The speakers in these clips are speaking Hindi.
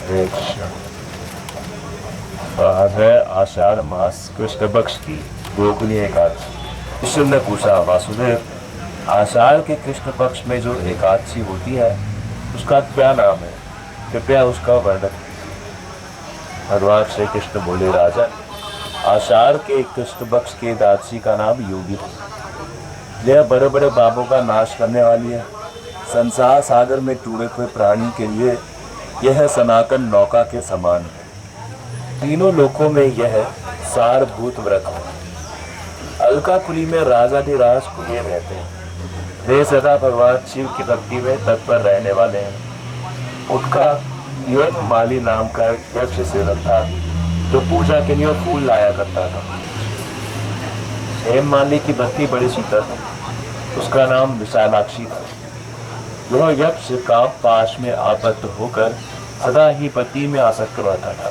हरे कृष्ण। आज है आषाढ़ मास कृष्ण पक्ष की गोकुली एकादशी। कृष्ण ने पूछा, वासुदेव, आषाढ़ के कृष्ण पक्ष में जो एकादशी होती है उसका क्या नाम है? कृपया उसका वर्णन कीजिए। भगवान श्री कृष्ण बोले, राजन, आषाढ़ के कृष्ण पक्ष के एकादशी का नाम योगी है। यह बड़े बड़े पापों का नाश करने वाली है। संसार सागर में टूटे हुए प्राणी के लिए यह सनातन नौका के समान है। तीनों लोकों में यह सारभूत व्रत है। अलकापुरी में राजाधिराज कुबेर रहते हैं। वे सदा भगवान शिव की भक्ति में तत्पर रहने वाले हैं। उनका यज्ञ माली नाम का यक्ष सेवक था जो पूजा के लिए फूल लाया करता था। हेम माली की भक्ति बड़ी शीतल थी। उसका नाम विशालाक्षी था। वह यक्ष काम पाश में आबद्ध होकर सदा ही पति में आसक्त रहता था।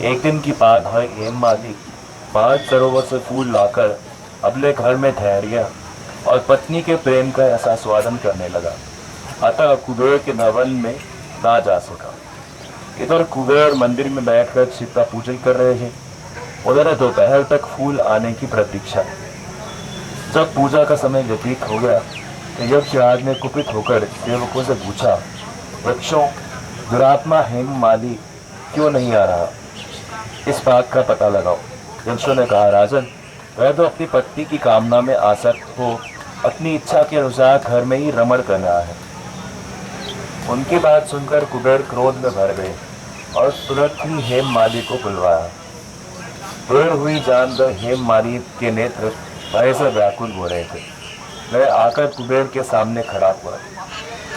एक दिन की बात है, हेम माली 5 सरोवर से फूल लाकर अपने घर में ठहर गया और पत्नी के प्रेम का ऐसा स्वादन करने लगा। अतः कुबेर के भवन में ना जा सका। इधर कुबेर मंदिर में बैठकर शिव का पूजन कर रहे थे, उधर दोपहर तक फूल आने की प्रतीक्षा। जब पूजा का समय व्यतीत हो गया तो यक्षराज ने कुपित होकर सेवकों से पूछा, वृक्षों, दुरात्मा हेम माली क्यों नहीं आ रहा? इस बात का पता लगाओ। यक्षों ने कहा, राजन, वह तो अपनी पत्नी की कामना में आसक्त हो अपनी इच्छा के अनुसार घर में ही रमण कर रहा है। उनकी बात सुनकर कुबेर क्रोध में भर गए और तुरंत ही हेम माली को बुलवाया। देर हुई जानकर हेम माली के नेत्र भय से व्याकुल हो रहे थे। वह आकर कुबेर के सामने खड़ा हुआ।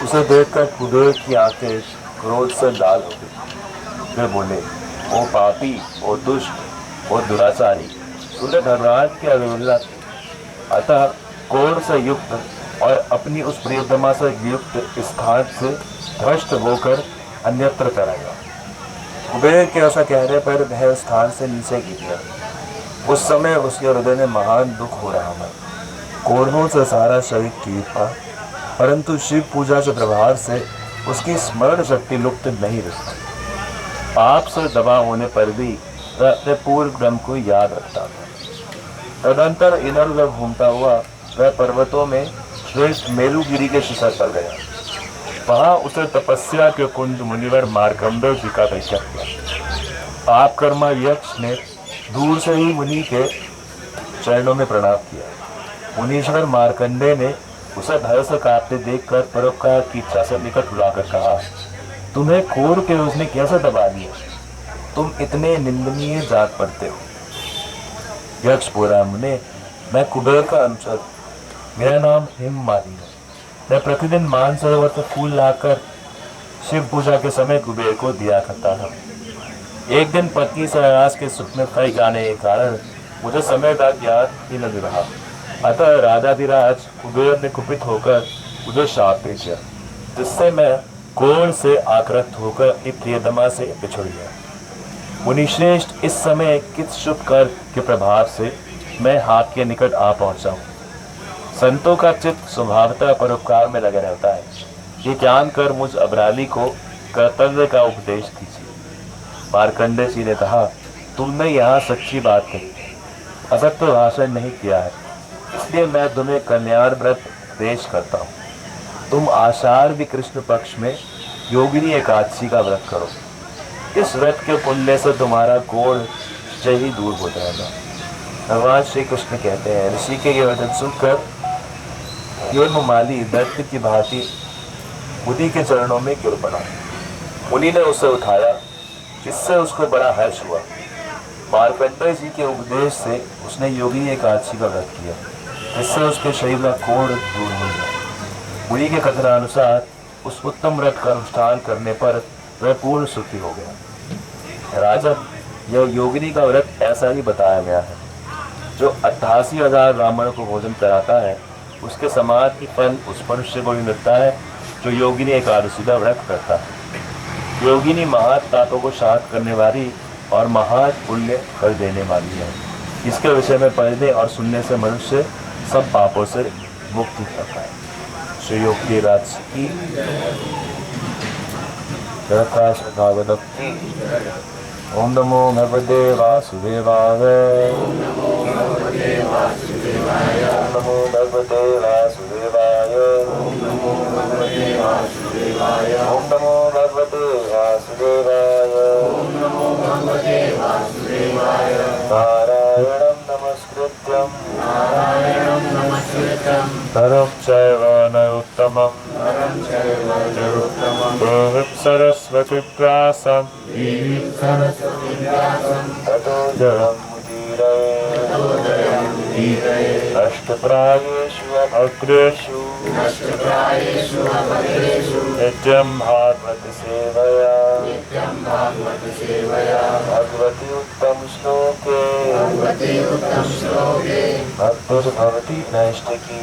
उसे देखकर कुबेर की आंखें क्रोध से लाल हो गई। वे बोले, ओ पापी, ओ दुष्ट, ओ दुराचारी, तूने धर्मराज की अवहेलना की। अतः क्रोध से युक्त और अपनी उस प्रियतमा से युक्त स्थान से भ्रष्ट होकर अन्यत्र चलेगा। कुबेर के ऐसा कहने पर वह स्थान से नीचे गिर गया। उस समय उसके हृदय में महान दुख हो रहा था। कोढ़ों से सारा शरीर कीट था, परंतु शिव पूजा के प्रभाव से उसकी स्मरण शक्ति लुप्त नहीं रही। पाप से दबा होने पर भी वह अपने पूर्व क्रम को याद रखता था। तदंतर इधर उधर घूमता हुआ वह पर्वतों में श्रेष्ठ मेरुगिरी के शिखर पर गया। वहां उसे तपस्या के कुंज मुनिवर मार्कंडेय जी का दर्शन हुआ। पाप कर्मा यक्ष ने दूर से ही मुनि के चरणों में प्रणाम किया। मुनीश्वर मार्कंडेय ने उसे भय से कांपते देखकर परोपकार की इच्छा से निकट बुलाकर कहा, तुम्हें क्रोध के उसने कैसे दबा दिया? तुम इतने निंदनीय जात पड़ते हो। यक्ष बोला, मुने, मैं कुबेर का अनुचर, मेरा नाम हेम माली है। मैं प्रतिदिन मानसरोवर से फूल लाकर शिव पूजा के समय कुबेर को दिया करता था। एक दिन पत्नी सहराज के सुख में फै जाने के कारण मुझे समय का याद ही न रहा। अतः राजाधिराज कुबेर ने कुपित होकर मुझे शाप भेजा, जिससे मैं क्रोध से आक्रांत होकर अपनी प्रियतमा से बिछुड़ गया। मुनिश्रेष्ठ, इस समय किस शुभ कर्म के प्रभाव से मैं हाथ के निकट आ पहुंचा हूँ। संतों का चित्त स्वभावतः परोपकार में लगा रहता है। ये जानकर मुझ अबराली को कर्तव्य का उपदेश दीजिए। मार्कंडेय जी ने कहा, तुमने यहाँ सच्ची बात कही, असत्य भाषण नहीं किया है, इसलिए मैं तुम्हें कल्याण व्रत उपदेश करता हूँ। तुम आषाढ़ भी कृष्ण पक्ष में योगिनी एकादशी का व्रत करो। इस व्रत के पुण्य से तुम्हारा कोढ़ निश्चय ही दूर हो जाएगा। भगवान श्री कृष्ण कहते हैं, ऋषि के ये वचन सुनकर हेम माली दैत्य की भांति मुनि के चरणों में गिर पड़ा। मुनि ने उसे उठाया, जिससे उसको बड़ा हर्ष हुआ। मार्कंडेय जी के उपदेश से उसने योगिनी एकादशी का व्रत किया, जिससे उसके शरीर का कोढ़ दूर हो गया। मुनि के कथनानुसार उस उत्तम व्रत का अनुष्ठान करने पर वह पूर्ण सुखी हो गया। राजन, यह योगिनी का व्रत ऐसा ही बताया गया है। जो 88,000 ब्राह्मणों को भोजन कराता है, उसके समान ही फल उस मनुष्य को भी मिलता है जो योगिनी एकादशी का व्रत करता है। योगिनी महान पापों को शांत करने वाली और महान पुण्य कर देने वाली है। इसके विषय में पढ़ने और सुनने से मनुष्य सब पापों से मुक्ति करता है। श्री योगी राज की प्रकाश भागवतम की। ओम नमो भगवते वासुदेवाय। ओम नमो भगवते वासुदेवाय। ओम नमो भगवते वासुदेवाय। ओम नमो भगवते वासुदेवाय। ओम नमो भगवते वासुदेवाय। ओम नमो भगवते वासुदेवाय। नारायणं नमस्कृत्यं नरं चैव नरोत्तमं देवीं सरस्वतीं व्यासं ततो जयमुदीरये अष्टप्रायेषु अग्रेषु नित्यं भागवत सेवया भगवति उत्तम श्लोके भक्तिर्भवति नैष्ठिकी।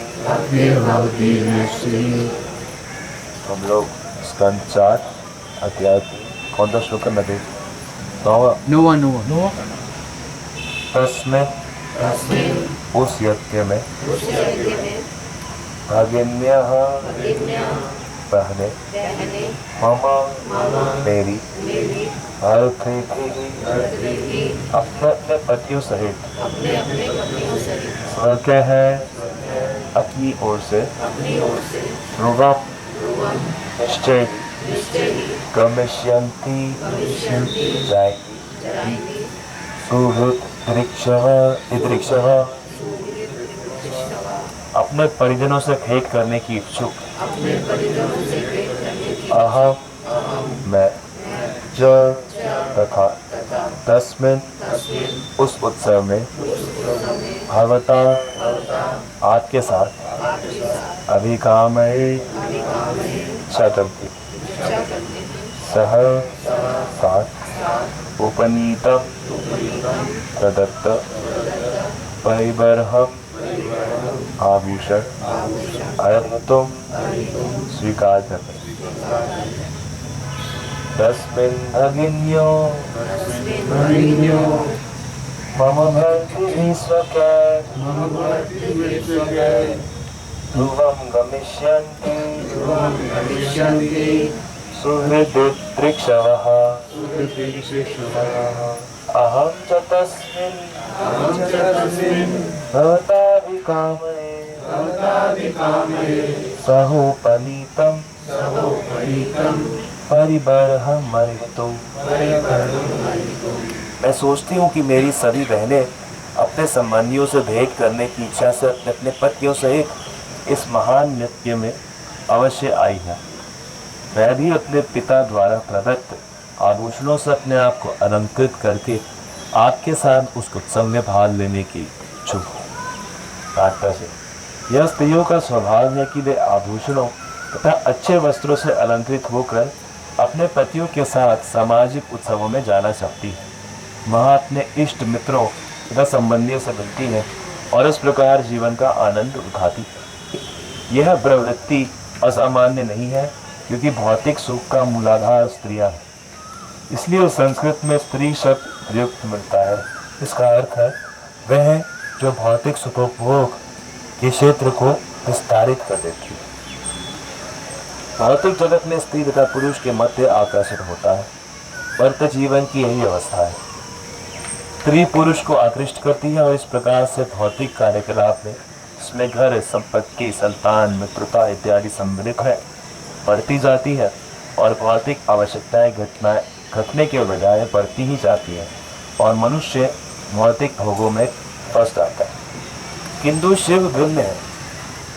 हम लोग स्कंद 4 अध्याय कौन सा श्लोक करना थे? नोवा। तस्में उस यज्ञ में भगिन्यः बहने मम मेरी अर्थी अपने पतियों सहित स्वकह है अपनी ओर से ध्रुवम निश्चय गमिष्यन्ति जाएगी। सुहृद दृक्षः अपने परिजनों से भेंट करने की इच्छुक अहम मैं च तथा तस्मिन् उस उत्सव में भगवता आपके साथ अभिकामये चतुर्थी सह साथ उपनीतम प्रदत्त परिबर्हम आभूषण अर्घ्यतुम स्वीकार करते। तस्मिन् भगिन्यो मम भर्तृ स्वकै ध्रुवं गमिष्यन्ति सुहृद्दृक्षवः अहं च तस्मिन् भवताभिकामये सहोपनीतं परिबर्हम् अर्घ्यतुम्। मैं सोचती हूँ कि मेरी सभी बहनें अपने संबंधियों से भेंट करने की इच्छा से अपने पतियों सहित इस महान नृत्य में अवश्य आई है। मैं भी अपने पिता द्वारा प्रदत्त आभूषणों से अपने आप को अलंकृत करके आपके साथ उस उत्सव में भाग लेने की इच्छुक हूँ। यह स्त्रियों का स्वभाव है कि वे आभूषणों तथा अच्छे वस्त्रों से अलंकृत होकर अपने पतियों के साथ सामाजिक उत्सवों में जाना चाहती है। वह अपने इष्ट मित्रों तथा संबंधियों से मिलती है और इस प्रकार जीवन का आनंद उठाती है। यह प्रवृत्ति असामान्य नहीं है, क्योंकि भौतिक सुख का मूलाधार स्त्रियां हैं। इसलिए संस्कृत में स्त्री शब्द प्रयुक्त मिलता है। इसका अर्थ है वह जो भौतिक सुखोपभोग के क्षेत्र को विस्तारित कर देती है। भौतिक जगत में स्त्री तथा पुरुष के मध्य आकर्षण होता है। वर्त जीवन की यही अवस्था है। स्त्री पुरुष को आकृष्ट करती है और इस प्रकार से भौतिक कार्यकलाप में इसमें घर, संपत्ति, संतान, मित्रता इत्यादि सम्मिलित है बढ़ती जाती है और भौतिक आवश्यकताएं घटने के बजाय बढ़ती ही जाती है और मनुष्य भौतिक भोगों में फंस जाता है। किंतु शिव भिन्न है,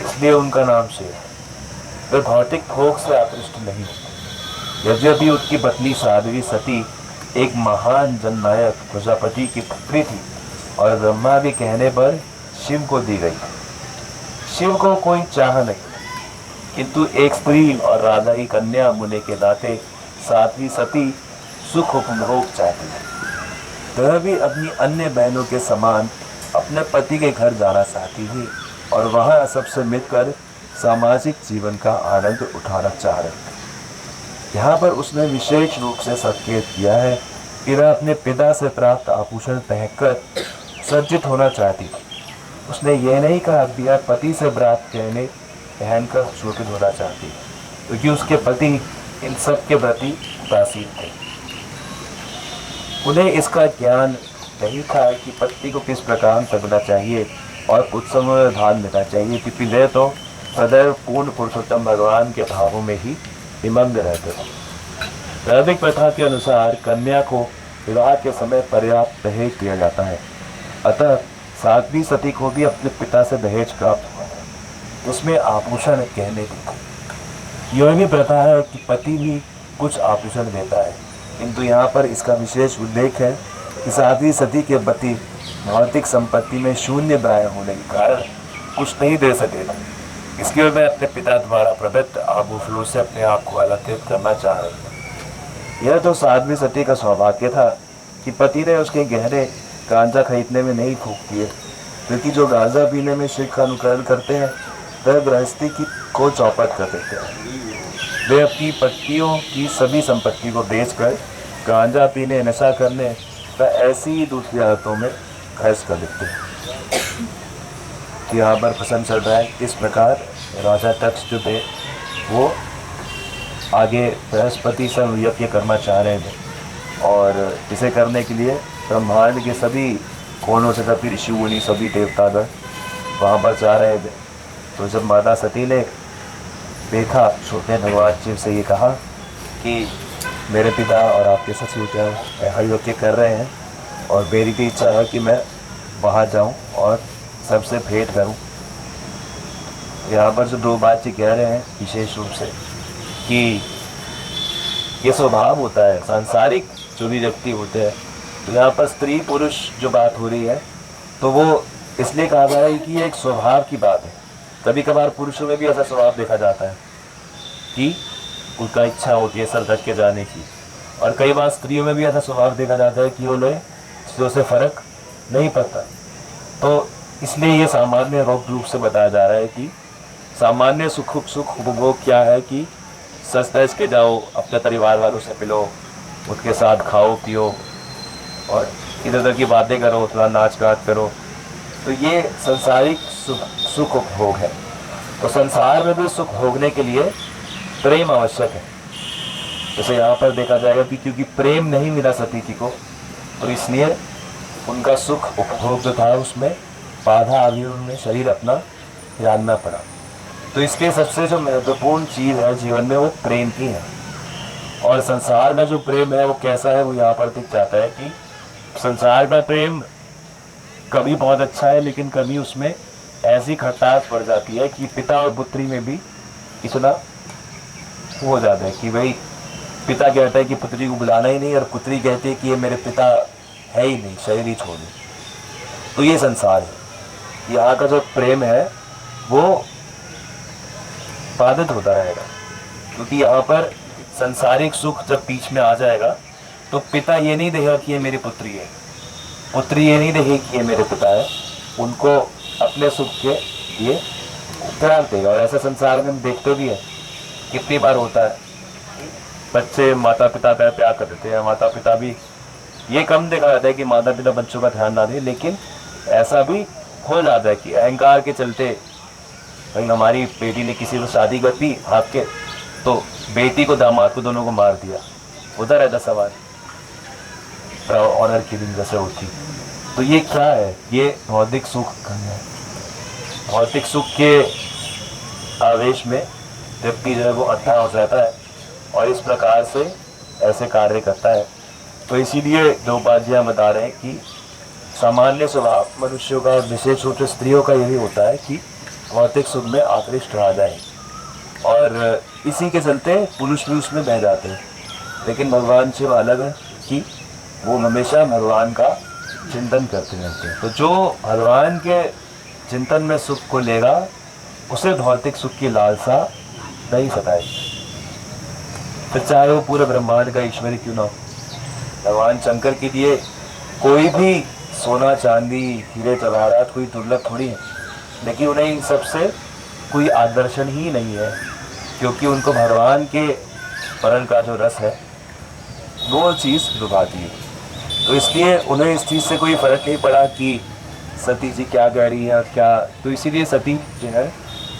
इसलिए उनका नाम शिव है। वे भौतिक भोग से आकृष्ट नहीं। यद्यपि उनकी पत्नी साध्वी सती एक महान जननायक प्रजापति की पुत्री थी और ब्रह्मा के कहने पर शिव को दी गई। शिव को कोई चाह नहीं, किंतु एक स्त्री और राधा की कन्या होने के नाते साध्वी सती सुख उपभोग चाहती है। वह भी अपनी अन्य बहनों के समान अपने पति के घर जाना चाहती थी और वहां सबसे मिलकर सामाजिक जीवन का आनंद उठाना चाह रही थी। यहाँ पर उसने विशेष रूप से संकेत किया है कि वह अपने पिता से प्राप्त आभूषण पहनकर सज्जित होना चाहती थी। उसने यह नहीं कहा कि वह पति से प्राप्त गहने पहनकर शोभित होना चाहती, क्योंकि उसके पति इन सब के प्रति उदासीन थे। उन्हें इसका ज्ञान नहीं था कि पत्नी को किस प्रकार करना चाहिए और कुछ समय ध्यान देना चाहिए, क्योंकि वे तो सदैव पूर्ण पुरुषोत्तम भगवान के भावों में ही निमग्न रहते थे। वैदिक प्रथा के अनुसार कन्या को विवाह के समय पर्याप्त दहेज दिया जाता है। अतः साध्वी सती को भी अपने पिता से दहेज प्राप्त हुआ है, उसमें आभूषण गहने भी थे। यह भी प्रथा है कि पति भी कुछ आभूषण देता है, किंतु यहाँ पर इसका विशेष उल्लेख है कि साध्वी सती के पति भौतिक संपत्ति में शून्य प्राय होने के कारण कुछ नहीं दे सके थे। इसके लिए मैं अपने पिता द्वारा प्रदत्त आभूषणों से अपने आप को अलंकृत करना चाह रही थी। यह तो साध्वी सती का सौभाग्य था कि पति ने उसके गहने गांजा खरीदने में नहीं फूंक दिए, क्योंकि जो गांजा पीने में शिव का अनुकरण करते हैं वह गृहस्थी की को चौपट कर देते हैं। वे अपनी पत्नियों की सभी संपत्ति को बेचकर गांजा पीने, नशा करने व ऐसी ही दूसरी आदतों में खर्च कर देते हैं। यहाँ पर प्रसंग चल रहा है। इस प्रकार राजा तक्ष जो थे वो आगे बृहस्पति से यज्ञ करना चाह रहे थे, और इसे करने के लिए ब्रह्मांड के सभी कोनों से सभी ऋषि मुनि, सभी देवतागण वहाँ पर जा रहे थे। तो जब माता सती ने देखा, छोटे भगवान शिव से ये कहा कि मेरे पिता और आपके ससुर क्या यज्ञ कर रहे हैं, और मेरी भी इच्छा है कि मैं वहाँ जाऊँ और सबसे भेंट करूँ। यहाँ पर जो दो बात जी कह रहे हैं विशेष रूप से कि ये स्वभाव होता है, सांसारिक जो भी व्यक्ति होते हैं, तो यहाँ पर स्त्री पुरुष जो बात हो रही है तो वो इसलिए कहा जा रहा है कि ये एक स्वभाव की बात है। कभी कभार पुरुषों में भी ऐसा स्वभाव देखा जाता है कि उनका इच्छा होती है सर ढक के जाने की, और कई बार स्त्रियों में भी ऐसा स्वभाव देखा जाता है कि उन्हें चीज़ों से फर्क नहीं पड़ता। तो इसलिए ये सामान्य रूप से बताया जा रहा है कि सामान्य सुख उपभोग क्या है कि सच धज के जाओ, अपने परिवार वालों से मिलो, उनके साथ खाओ पियो और इधर उधर की बातें करो, थोड़ा नाच गाट करो। तो ये संसारिक सुख उपभोग है। तो संसार में भी सुख भोगने के लिए प्रेम आवश्यक है। जैसे यहाँ पर देखा जाएगा कि क्योंकि प्रेम नहीं मिला सती जी को, और इसलिए उनका सुख उपभोग जो था उसमें बाधा आ गई, उन्हें शरीर अपना त्यागना पड़ा। तो इसके सबसे जो महत्वपूर्ण चीज़ है जीवन में वो प्रेम की है। और संसार में जो प्रेम है वो कैसा है, वो यहाँ पर दिख जाता है कि संसार का प्रेम कभी बहुत अच्छा है, लेकिन कभी उसमें ऐसी खटास पड़ जाती है कि पिता और पुत्री में भी इतना हो जाता है कि भाई पिता कहता है कि पुत्री को बुलाना ही नहीं, और पुत्री कहती है कि ये मेरे पिता है ही नहीं, शरीर ही छोड़ दो। तो ये संसार है। यहाँ का जो प्रेम है वो बाधित होता रहेगा, क्योंकि यहाँ पर संसारिक सुख जब बीच में आ जाएगा तो पिता ये नहीं देगा कि ये मेरी पुत्री है, पुत्री ये नहीं देगी कि ये मेरे पिता है, उनको अपने सुख के लिए त्याग देगा। और ऐसा संसार में हम देखते भी हैं, कितनी बार होता है बच्चे माता पिता पर प्यार कर देते हैं, माता पिता भी, ये कम देखा जाता है कि माता पिता बच्चों का ध्यान ना दें, लेकिन ऐसा भी हो जाता है कि अहंकार के चलते भाई हमारी बेटी ने किसी को शादी कर दी भाग के, तो बेटी को दामाद को दोनों को मार दिया, होता रहता सवाल ऑनर किलिंग जैसे होती। तो ये क्या है, ये भौतिक सुख है। भौतिक सुख के आवेश में व्यक्ति जो है वो अट्ठा हो जाता है और इस प्रकार से ऐसे कार्य करता है। तो इसीलिए जो उपाध्याय बता रहे हैं कि सामान्य स्वभाव मनुष्यों का, विशेष रूप से स्त्रियों का यही होता है कि भौतिक सुख में आकृष्ट रह जाए, और इसी के चलते पुरुष भी उसमें बह जाते हैं। लेकिन भगवान शिव अलग है कि वो हमेशा भगवान का चिंतन करते रहते हैं। तो जो भगवान के चिंतन में सुख को लेगा उसे भौतिक सुख की लालसा नहीं सताएगी, फिर चाहे वो पूरे ब्रह्मांड का ईश्वर क्यों ना हो। भगवान शंकर के लिए कोई भी सोना चांदी हीरे जवाहरात कोई दुर्लभ थोड़ी है, लेकिन उन्हें इन सबसे कोई आदर्शन ही नहीं है, क्योंकि उनको भगवान के परल का जो रस है वो चीज़ लुभाती है। तो इसलिए उन्हें इस चीज़ से कोई फ़र्क नहीं पड़ा कि सती जी क्या कह रही है क्या। तो इसीलिए सती जो है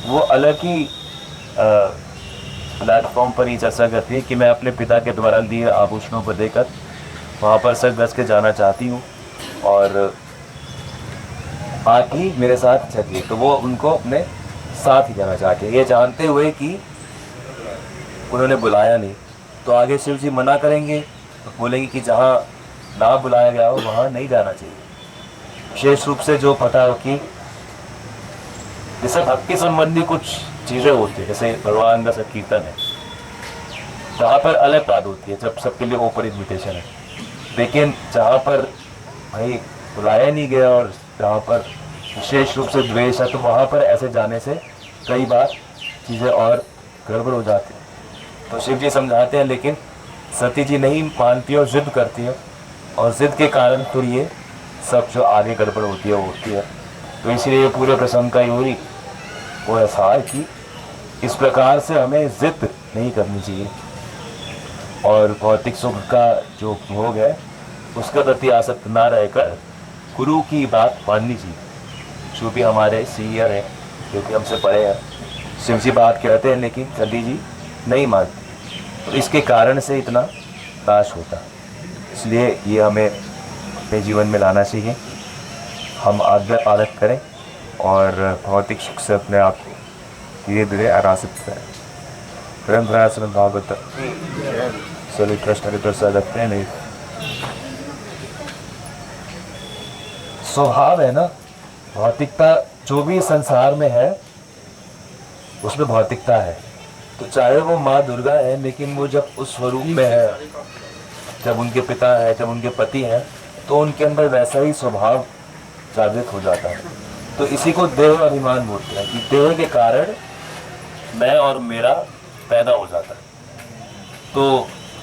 वो अलग ही प्लेटफॉर्म पर ही चर्चा करती है कि मैं अपने पिता के द्वारा दिए आभूषणों को देकर वहाँ पर सर कस के जाना चाहती हूँ और आप ही मेरे साथ चलिए। तो वो उनको अपने साथ ही जाना चाहते हैं, ये जानते हुए कि उन्होंने बुलाया नहीं। तो आगे शिव जी मना करेंगे, तो बोलेंगे कि जहाँ ना बुलाया गया हो वहाँ नहीं जाना चाहिए। विशेष रूप से जो पता हो कि जैसे भक्ति संबंधी कुछ चीज़ें होती है, जैसे भगवान का संकीर्तन है, जहाँ पर अलग बात होती है जब सबके लिए ओपन इन्विटेशन है। लेकिन जहाँ पर भाई बुलाया नहीं गया और जहाँ पर विशेष रूप से द्वेष है, तो वहाँ पर ऐसे जाने से कई बार चीज़ें और गड़बड़ हो जाती है। तो शिव जी समझाते हैं, लेकिन सती जी नहीं मानती और जिद करती है, और जिद के कारण फिर ये सब जो आगे गड़बड़ होती है वो होती है। तो इसलिए पूरे प्रसंग का यूँ वो ऐसा है कि इस प्रकार से हमें जिद नहीं करनी चाहिए और भौतिक सुख का जो भोग है उसके प्रति आसक्त ना रहकर गुरु की बात माननी चाहिए, जो भी हमारे सीनियर हैं, जो कि हमसे बड़े हैं। शिव जी बात कहते हैं लेकिन सती जी नहीं मानती, तो इसके कारण से इतना नाश होता। इसलिए ये हमें अपने जीवन में लाना चाहिए, हम आज्ञा पालन करें और भौतिक सुख से अपने आप को धीरे धीरे आरासित करें। प्रेम भागवत सभी कृष्ण के प्रसाद रखते हैं। नहीं स्वभाव है ना, भौतिकता जो भी संसार में है उसमें भौतिकता है। तो चाहे वो माँ दुर्गा है, लेकिन वो जब उस स्वरूप में है, जब उनके पिता है, जब उनके पति हैं, तो उनके अंदर वैसा ही स्वभाव जागृत हो जाता है। तो इसी को देह अभिमान बोलते हैं कि देह के कारण मैं और मेरा पैदा हो जाता है। तो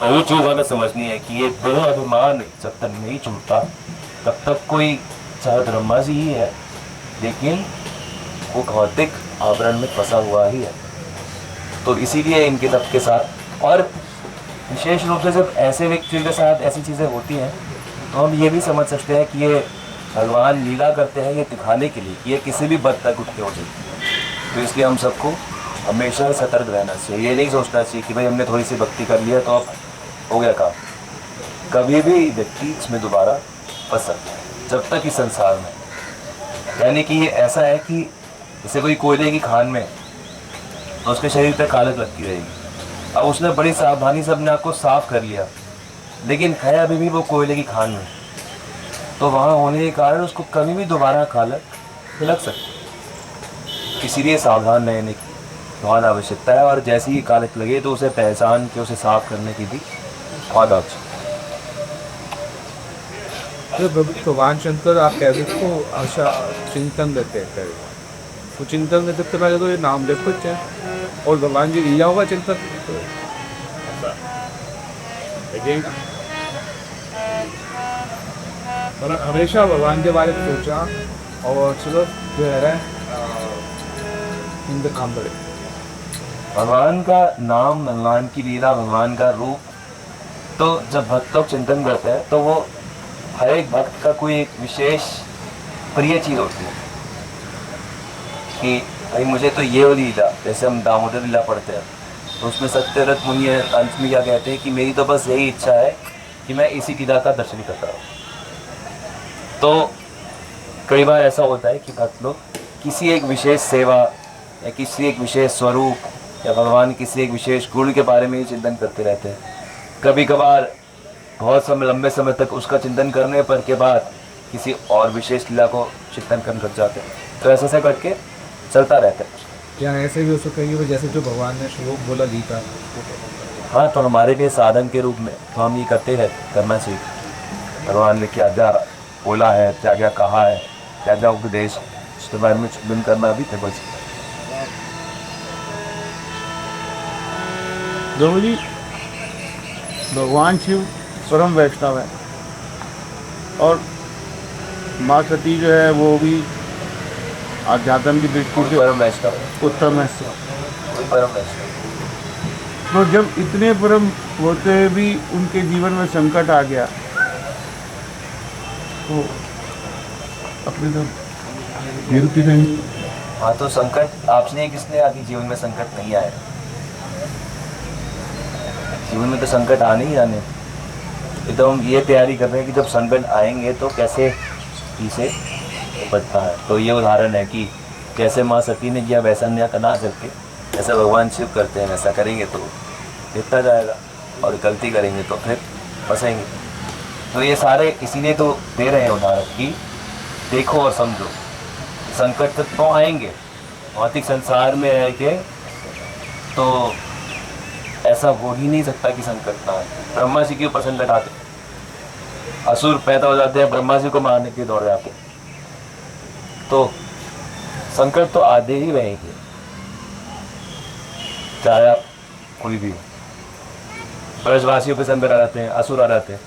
वही चीज़ हमें समझनी है कि ये देह अभिमान जब तक नहीं छूटता तब तक कोई चाहे ब्रह्मा जी ही है, लेकिन वो भौतिक आवरण में फंसा हुआ ही है। तो इसीलिए इनके सबके साथ, और विशेष रूप से जब ऐसे व्यक्तियों के साथ ऐसी चीज़ें होती हैं तो हम ये भी समझ सकते हैं कि ये भगवान लीला करते हैं ये दिखाने के लिए कि ये किसी भी बद तक उठते हो जाए। तो इसलिए हम सबको हमेशा सतर्क रहना चाहिए। ये नहीं सोचना चाहिए कि भाई हमने थोड़ी सी भक्ति कर लिया तो अब हो गया काम। कभी भी व्यक्ति इसमें दोबारा फंस सकता है जब तक इस संसार में। यानी कि ये ऐसा है कि जैसे कोई कोयले की खान में तो उसके शरीर पर कालक लगती रहेगी। अब उसने बड़ी सावधानी से अपने आप को साफ कर लिया, लेकिन है अभी भी वो कोयले की खान में, तो वहाँ होने के कारण उसको कभी भी दोबारा कालक लग सकती। इसीलिए सावधान रहने की बहुत आवश्यकता है, और जैसे ही कालक लगे तो उसे पहचान के उसे साफ करने की भी बहुत आवश्यकता है। भगवान शंकर आप कह सकते हो आशा चिंतन देते हैं, वो चिंतन देते सबसे पहले तो ये नाम देख सकते हैं और भगवान जी लीला होगा चिंतन। और हमेशा भगवान के बारे में सोचा और चलो जो है इनका काम करे। भगवान का नाम, भगवान की लीला, भगवान का रूप, तो जब भक्त लोग चिंतन करते हैं तो वो हर एक भक्त का कोई एक विशेष प्रिय चीज़ होती है कि भाई मुझे तो ये लीला, जैसे हम दामोदर लीला पढ़ते हैं तो उसमें सत्यव्रत मुनि अंत में क्या कहते हैं कि मेरी तो बस यही इच्छा है कि मैं इसी लीला का दर्शन करता हूँ। तो कई बार ऐसा होता है कि भक्त लोग किसी एक विशेष सेवा या किसी एक विशेष स्वरूप या भगवान किसी एक विशेष गुण के बारे में ही चिंतन करते रहते हैं। कभी कभार बहुत समय, लंबे समय तक उसका चिंतन करने पर के बाद किसी और विशेष लीला को चिंतन करने लग जाते हैं। तो ऐसा करके चलता रहता है। क्या ऐसे भी हो सकता है कि जैसे जो भगवान ने श्लोक बोला गीता, हाँ, तो हमारे लिए साधन के रूप में तो हम ये करते हैं, करना चाहिए। भगवान ने क्या क्या बोला है, क्या क्या कहा है, क्या क्या उपदेश, उसके बारे में चिंतन करना भी थे बस। गुरु जी, भगवान शिव परम वैष्णव है और माँ सती जो है वो भी आध्यात्म की दृष्टि से परम वैष्णव, उत्तम है। परम वैष्णव। तो जब इतने परम होते हुए भी उनके जीवन में संकट आ गया तो अपने तो निरुति नहीं। हाँ, तो संकट आपने किसने आगे जीवन में संकट नहीं आया? जीवन में तो संकट आने ही आने, तो हम ये तैयारी कर रहे हैं कि जब संकट आएंगे तो कैसे इसे निपटता है। तो ये उदाहरण है कि जैसे माँ सती ने किया वैसा न्याय ना करके ऐसा भगवान शिव करते हैं, वैसा करेंगे तो बीतता जाएगा, और गलती करेंगे तो फिर फंसेंगे। तो ये सारे इसीलिए तो दे रहे हैं उदाहरण कि देखो और समझो, संकट तो आएंगे, भौतिक संसार में रह के तो ऐसा हो ही नहीं सकता कि संकट ना आए। ब्रह्मा जी के ऊपर संकट आते, असुर पैदा हो जाते हैं, ब्रह्मा जी को मारने के दौड़ जाते, तो संकट तो आधे ही रहेंगे, चाहे आप कोई भी हो। ब्रजवासियों पे संकट आ जाते हैं, असुर आ जाते हैं,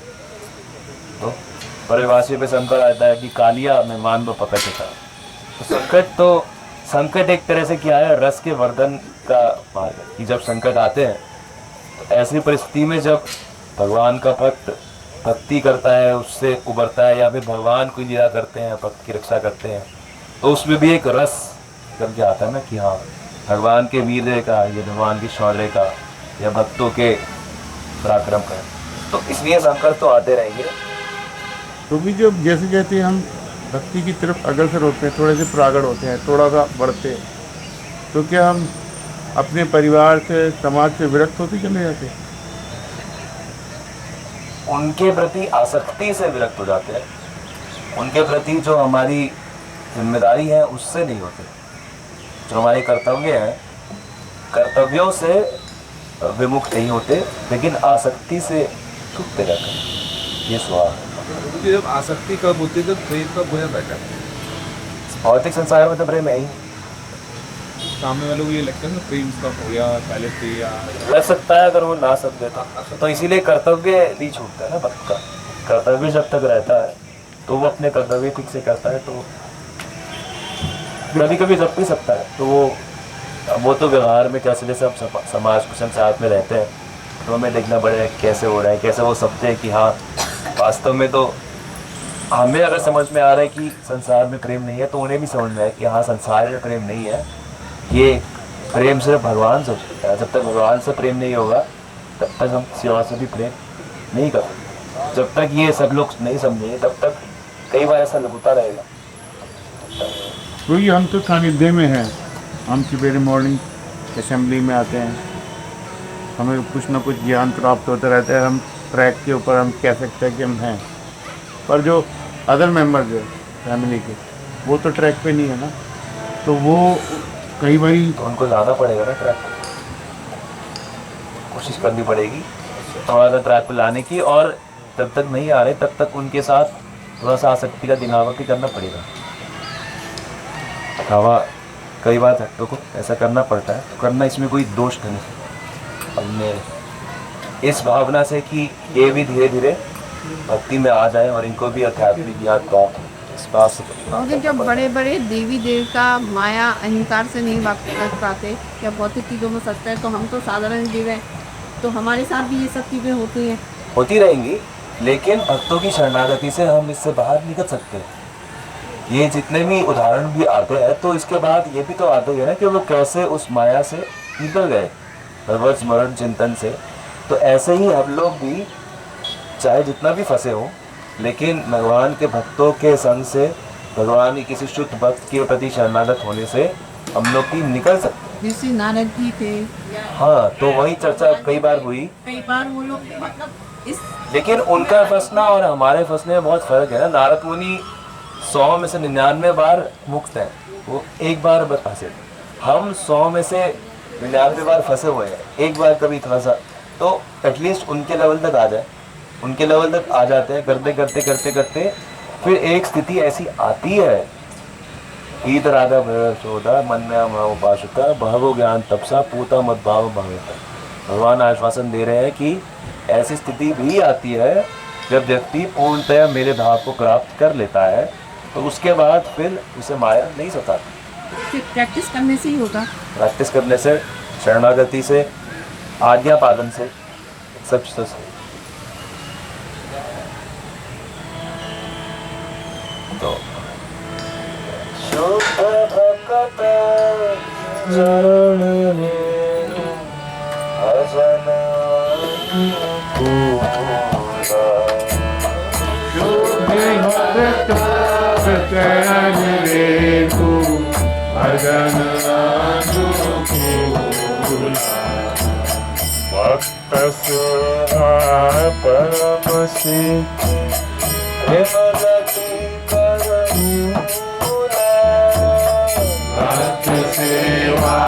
तो ब्रजवासियों पे संकट आता है कि कालिया में मान लो पकड़ के था। तो संकट एक तरह से क्या है, रस के वर्धन का मार्ग है कि जब संकट आते हैं तो ऐसी परिस्थिति में जब भगवान का भक्त भक्ति करता है, उससे उबरता है, या फिर भगवान को लीला करते हैं, भक्त की रक्षा करते हैं, तो उसमें भी एक रस करके आता है ना कि हाँ भगवान के वीर्य का, या भगवान के शौर्य का, या भक्तों के पराक्रम का। तो इसलिए संकट तो आते रहेंगे। तो भी जब जैसे जैसे हम भक्ति की तरफ अग्रसर होते हैं, थोड़े से प्रागढ़ होते हैं, थोड़ा सा बढ़ते हैं, तो क्या हम अपने परिवार से, समाज से विरक्त होते चले जाते हैं? उनके प्रति आसक्ति से विरक्त हो जाते हैं, उनके प्रति जो हमारी जिम्मेदारी है उससे नहीं होते। जो हमारे कर्तव्य हैं, कर्तव्यों से विमुख नहीं होते, लेकिन आसक्ति से छूटते रहते हैं। ये स्वभाव है। जब आसक्ति कब होती है, जब प्रेम कब हो जाता है? भौतिक संसार में तो प्रेम है ही, सामने वालों को ये लगता है ना प्रेम कब हो गया, पहले से या लग सकता है अगर वो ना समझे तो इसीलिए कर्तव्य नहीं छूटता है ना भक्त का। कर्तव्य जब तक रहता है तो वो अपने कर्तव्य ठीक से करता है, तो कभी कभी जब भी सकता है, तो वो तो व्यवहार में कैसे जैसे हम समाज के साथ में रहते हैं, तो हमें देखना पड़ेगा कैसे हो रहा है, कैसे वो समझते हैं कि हाँ वास्तव में तो हमें अगर समझ में आ रहा है कि संसार में प्रेम नहीं है, तो उन्हें भी समझ में आए कि हाँ संसार में प्रेम नहीं है, ये प्रेम सिर्फ भगवान से होता है। जब तक भगवान से प्रेम नहीं होगा तब तक हम सेवा से भी प्रेम नहीं कर सकते। जब तक ये सब लोग नहीं समझेंगे तब तक कई बार ऐसा होता रहेगा। क्योंकि हम तो सानिध्य में हैं, हम सवेरे मॉर्निंग असेंबली में आते हैं, हमें कुछ ना कुछ ज्ञान प्राप्त होता रहता है, हम ट्रैक के ऊपर हम कह सकते हैं कि हम हैं, पर जो अदर मेंबर जो फैमिली के वो तो ट्रैक पे नहीं है ना, तो वो कई बार तो उनको लाना पड़ेगा ना ट्रैक, कोशिश करनी पड़ेगी थोड़ा सा ट्रैक पे लाने की, और जब तक नहीं आ रहे तब तक उनके साथ थोड़ा सा आसक्ति का दिखावा भी करना पड़ेगा। दिखावा कई बार भक्तों को ऐसा करना पड़ता है, तो करना इसमें कोई दोष नहीं। हमने इस भावना से कि ये भी धीरे धीरे भक्ति में आ जाए और इनको भी आध्यात्मिक ज्ञान प्राप्त हो, इस बात से क्योंकि जब बड़े बड़े देवी देवता माया अहंकार से नहीं कर पाते या भौतिक चीज़ों में सत्ता है, तो हम तो साधारण जीव हैं, तो हमारे साथ भी ये सब चीज़ें होती हैं, होती रहेंगी, लेकिन भक्तों की शरणागति से हम इससे बाहर निकल सकते हैं। ये जितने भी उदाहरण भी आते हैं, तो इसके बाद ये भी तो आते हैं ना कि वो कैसे उस माया से निकल गए भगवत स्मरण चिंतन से। तो ऐसे ही हम लोग भी चाहे जितना भी फंसे हो, लेकिन भगवान के भक्तों के संग से, भगवान की किसी शुद्ध भक्त के प्रति शरणागत होने से हम लोग भी निकल सकते। जैसे नारद जी थे, हाँ, तो वही चर्चा कई बार हुई, कई बार वो लोग मतलब इस, लेकिन उनका फंसना और हमारे फंसने में बहुत फर्क है ना। नारद मुनि 100 में से 99 बार मुक्त है, वो एक बार बस फंसे। हम 100 में से 99 बार फंसे हुए हैं, एक बार कभी थोड़ा सा, तो एटलीस्ट उनके लेवल तक आ जाए, उनके लेवल तक आ जाते हैं, करते करते करते करते फिर एक स्थिति ऐसी आती है, ईद राधा भोदा मन में उपासुता बहवो ज्ञान तपसा पूता मत भाव भवेता। भगवान आश्वासन दे रहे हैं कि ऐसी स्थिति भी आती है जब व्यक्ति पूर्णतया मेरे भाव को प्राप्त कर लेता है, तो उसके बाद फिर उसे माया नहीं सताती। प्रैक्टिस करने से ही होगा, प्रैक्टिस करने से, शरणागति से, आज्ञा पालन से, सब चीज़ों से। तो शुद्ध भक्त चरण में भजन चरण रेणु भजन अनुकूला। भक्त सेवा परम सिद्ध भक्त सेवा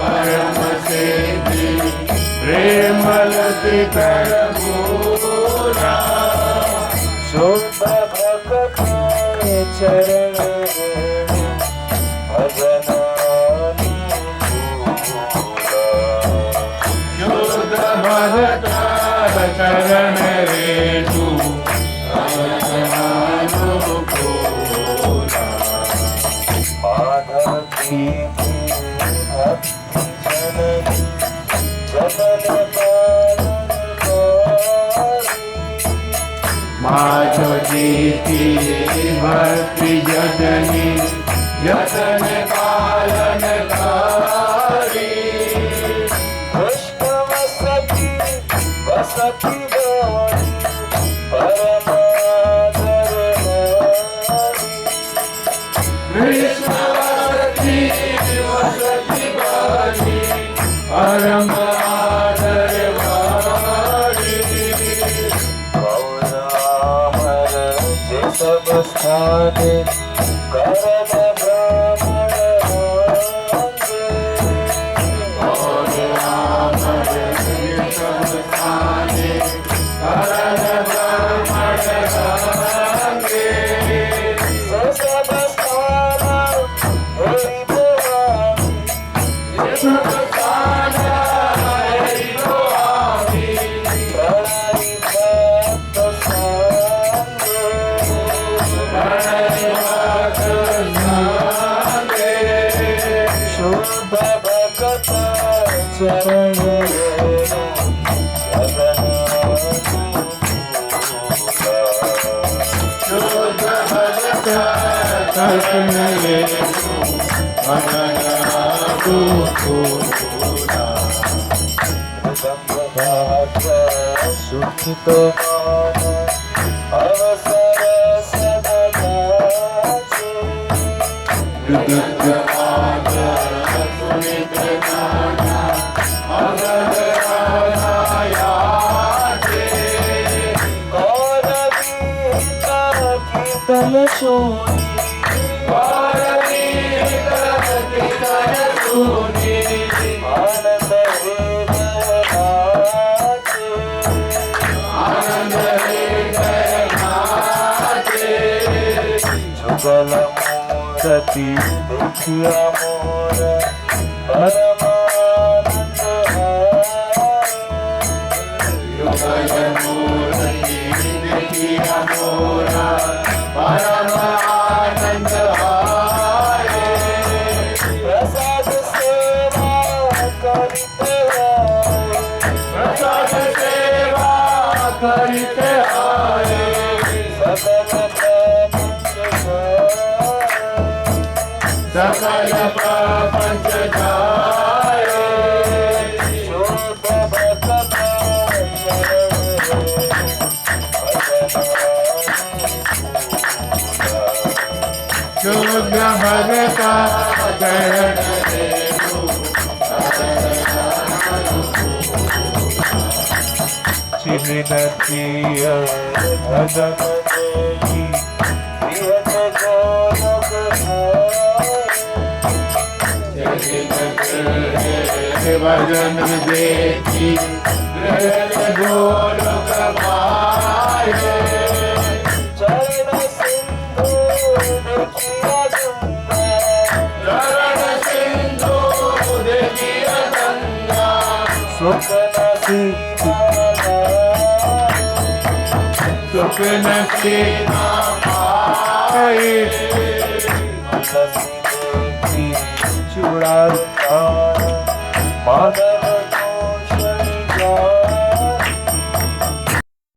परम सिद्धि प्रेमलति कर मूला। शुद्ध भक्त के चरण भजन शुद्ध भक्त चरण रेणु अनुकूला। माधव की भक्ति जननी जनन माधव जी की भक्ति जननी जतन पालनकारी। कृष्ण वसति वसति गौरी परमादरणारी। कृष्ण वसति वसति गौरी परम आदरवारी। गौरामर जे सब स्थाने करण ब्राह्मण होंगे। गौरामर जे सब स्थाने करण ब्राह्मण होंगे। सब स्थाना हरि भवानी। सब स्थाना हरि भवानी। प्रणयि भक्त संगे। प्रणयि भक्त संगे। शुद्ध भक्त चरण रेणु भजन शुद्ध भक्त चरण रेणु भजन अनुकूला। सुखित अवसर सदगाचे। विदुत आदर सुनित नाना अगल अनायासे। गौरवी का कीर्तन सोनी। गौरवी कीर्तन सुनी। आनंद हृदय नाचे। आनंद हृदय नाचे। जुगल मूर्ति देखिया मोर परमानंद युगल मूर्ति देखिया मोरा परम आनंद आए। प्रसाद सेवा करते आए। प्रसाद सेवा करते आए। सकल प्रपंच जाए। सकल प्रपंच जाए। शुद्ध भक्त शुद्ध भगत चरण रेणु चिन्नती भजन देवी प्रियत गोलोक भजन देखी गोलोक पाए। चरण सिंधु देखिया गंगा। चरण सिंधु देखिया गंगा। सुख नसीब सुख नसीना पाए। देखी चूड़ा माधव